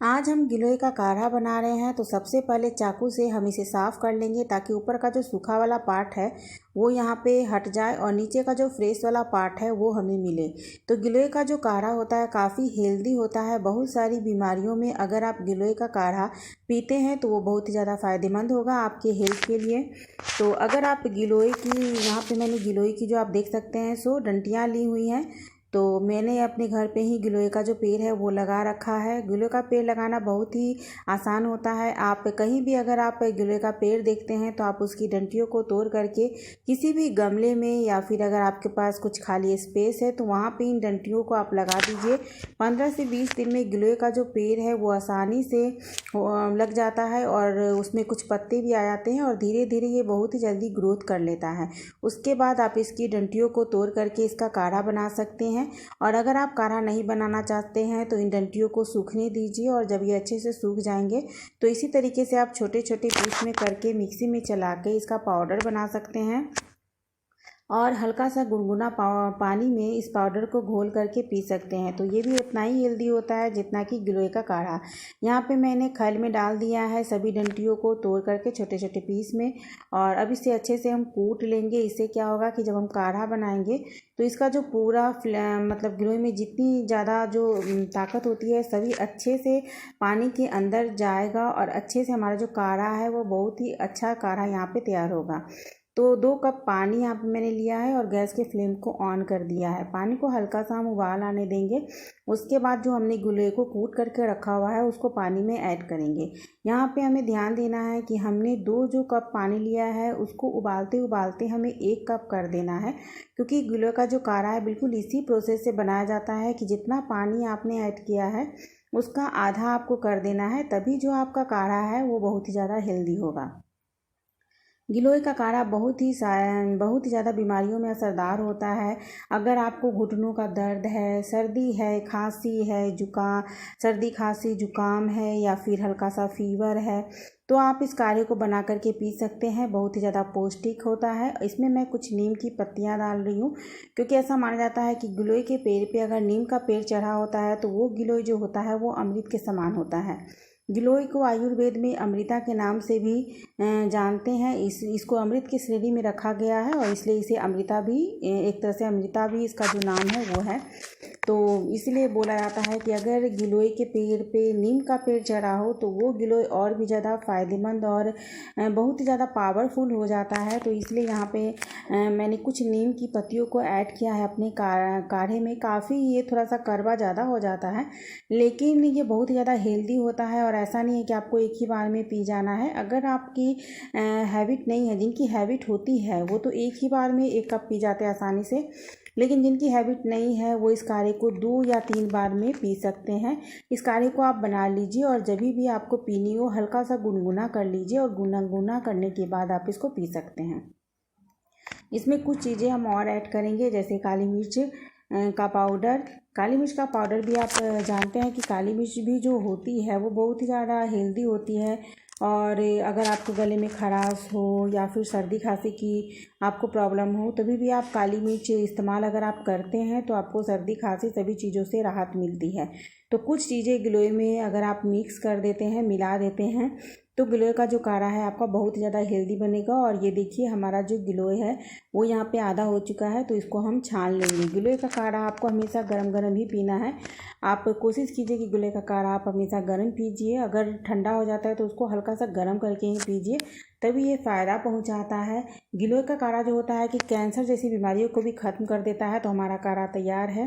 आज हम गिलोय का काढ़ा बना रहे हैं। तो सबसे पहले चाकू से हम इसे साफ़ कर लेंगे ताकि ऊपर का जो सूखा वाला पार्ट है वो यहाँ पे हट जाए और नीचे का जो फ्रेश वाला पार्ट है वो हमें मिले। तो गिलोय का जो काढ़ा होता है काफ़ी हेल्दी होता है। बहुत सारी बीमारियों में अगर आप गिलोय का काढ़ा पीते हैं तो वो बहुत ही ज़्यादा फ़ायदेमंद होगा आपके हेल्थ के लिए। तो अगर आप गिलोय की, यहाँ पे मैंने गिलोय की जो आप देख सकते हैं सो डंटियाँ ली हुई हैं। तो मैंने अपने घर पे ही गिलोय का जो पेड़ है वो लगा रखा है। गिलोय का पेड़ लगाना बहुत ही आसान होता है। आप कहीं भी अगर आप गिलोय का पेड़ देखते हैं तो आप उसकी डंटियों को तोड़ करके किसी भी गमले में या फिर अगर आपके पास कुछ खाली स्पेस है तो वहाँ पे इन डंटियों को आप लगा दीजिए। 15 से 20 दिन में गिलोय का जो पेड़ है वो आसानी से लग जाता है और उसमें कुछ पत्ते भी आ जाते हैं और धीरे धीरे ये बहुत ही जल्दी ग्रोथ कर लेता है। उसके बाद आप इसकी डंटियों को तोड़ करके इसका काढ़ा बना सकते हैं। और अगर आप काढ़ा नहीं बनाना चाहते हैं तो इन डंटियों को सूखने दीजिए और जब ये अच्छे से सूख जाएंगे तो इसी तरीके से आप छोटे छोटे पीस में करके मिक्सी में चला के इसका पाउडर बना सकते हैं और हल्का सा गुनगुना पानी में इस पाउडर को घोल करके पी सकते हैं। तो ये भी उतना ही हेल्दी होता है जितना कि गिलोय का काढ़ा। यहाँ पे मैंने खल में डाल दिया है सभी डंटियों को तोड़ करके छोटे छोटे पीस में और अब इसे अच्छे से हम कूट लेंगे। इससे क्या होगा कि जब हम काढ़ा बनाएंगे तो इसका जो पूरा मतलब गिलोय में जितनी ज़्यादा जो ताकत होती है सभी अच्छे से पानी के अंदर जाएगा और अच्छे से हमारा जो काढ़ा है वो बहुत ही अच्छा काढ़ा यहाँ पे तैयार होगा। तो 2 कप पानी यहाँ पे मैंने लिया है और गैस के फ्लेम को ऑन कर दिया है। पानी को हल्का सा हम उबाल आने देंगे। उसके बाद जो हमने गिलोय को कूट करके रखा हुआ है उसको पानी में ऐड करेंगे। यहाँ पे हमें ध्यान देना है कि हमने 2 जो कप पानी लिया है उसको उबालते उबालते हमें 1 कप कर देना है, क्योंकि गिलोय का जो काढ़ा है बिल्कुल इसी प्रोसेस से बनाया जाता है कि जितना पानी आपने ऐड किया है उसका आधा आपको कर देना है, तभी जो आपका काढ़ा है वो बहुत ही ज़्यादा हेल्दी होगा। गिलोय का काढ़ा बहुत ही ज़्यादा बीमारियों में असरदार होता है। अगर आपको घुटनों का दर्द है, सर्दी है, खांसी है, सर्दी खांसी जुकाम है या फिर हल्का सा फीवर है तो आप इस काढ़े को बना करके पी सकते हैं। बहुत ही ज़्यादा पौष्टिक होता है। इसमें मैं कुछ नीम की पत्तियां डाल रही हूँ, क्योंकि ऐसा माना जाता है कि गिलोय के पेड़ पे अगर नीम का पेड़ चढ़ा होता है तो वो गिलोय जो होता है वो अमृत के समान होता है। गिलोय को आयुर्वेद में अमृता के नाम से भी जानते हैं। इसको अमृत की श्रेणी में रखा गया है और इसलिए इसे अमृता भी, एक तरह से अमृता भी इसका जो नाम है वो है। तो इसलिए बोला जाता है कि अगर गिलोय के पेड़ पे नीम का पेड़ चढ़ा हो तो वो गिलोय और भी ज़्यादा फ़ायदेमंद और बहुत ही ज़्यादा पावरफुल हो जाता है। तो इसलिए यहाँ पे मैंने कुछ नीम की पत्तियों को ऐड किया है अपने काढ़े में। काफ़ी ये थोड़ा सा कड़वा ज़्यादा हो जाता है लेकिन ये बहुत ही ज़्यादा हेल्दी होता है और ऐसा नहीं है कि आपको एक ही बार में पी जाना है। अगर आपकी हैबिट नहीं है, जिनकी हैबिट होती है वो तो एक ही बार में 1 कप पी जाते हैं आसानी से, लेकिन जिनकी हैबिट नहीं है वो इस काढ़े को 2 या 3 बार में पी सकते हैं। इस काढ़े को आप बना लीजिए और जब भी आपको पीनी हो हल्का सा गुनगुना कर लीजिए और गुनगुना करने के बाद आप इसको पी सकते हैं। इसमें कुछ चीज़ें हम और ऐड करेंगे, जैसे काली मिर्च का पाउडर। काली मिर्च का पाउडर भी आप जानते हैं कि काली मिर्च भी जो होती है वो बहुत ही ज़्यादा हेल्दी होती है। और अगर आपको गले में खराश हो या फिर सर्दी खांसी की आपको प्रॉब्लम हो तभी भी आप काली मिर्च इस्तेमाल अगर आप करते हैं तो आपको सर्दी खांसी सभी चीज़ों से राहत मिलती है। तो कुछ चीज़ें गिलोय में अगर आप मिक्स कर देते हैं, मिला देते हैं तो गिलोय का जो काढ़ा है आपका बहुत ज़्यादा हेल्दी बनेगा। और ये देखिए हमारा जो गिलोय है वो यहाँ पे आधा हो चुका है तो इसको हम छान लेंगे। गिलोय का काढ़ा आपको हमेशा गरम गरम ही पीना है। आप कोशिश कीजिए कि गिलोय का काढ़ा आप हमेशा गर्म पीजिए। अगर ठंडा हो जाता है तो उसको हल्का सा गर्म करके ही पीजिए, तभी ये फ़ायदा पहुंचाता है। गिलोय का काढ़ा जो होता है कि कैंसर जैसी बीमारियों को भी ख़त्म कर देता है। तो हमारा काढ़ा तैयार है।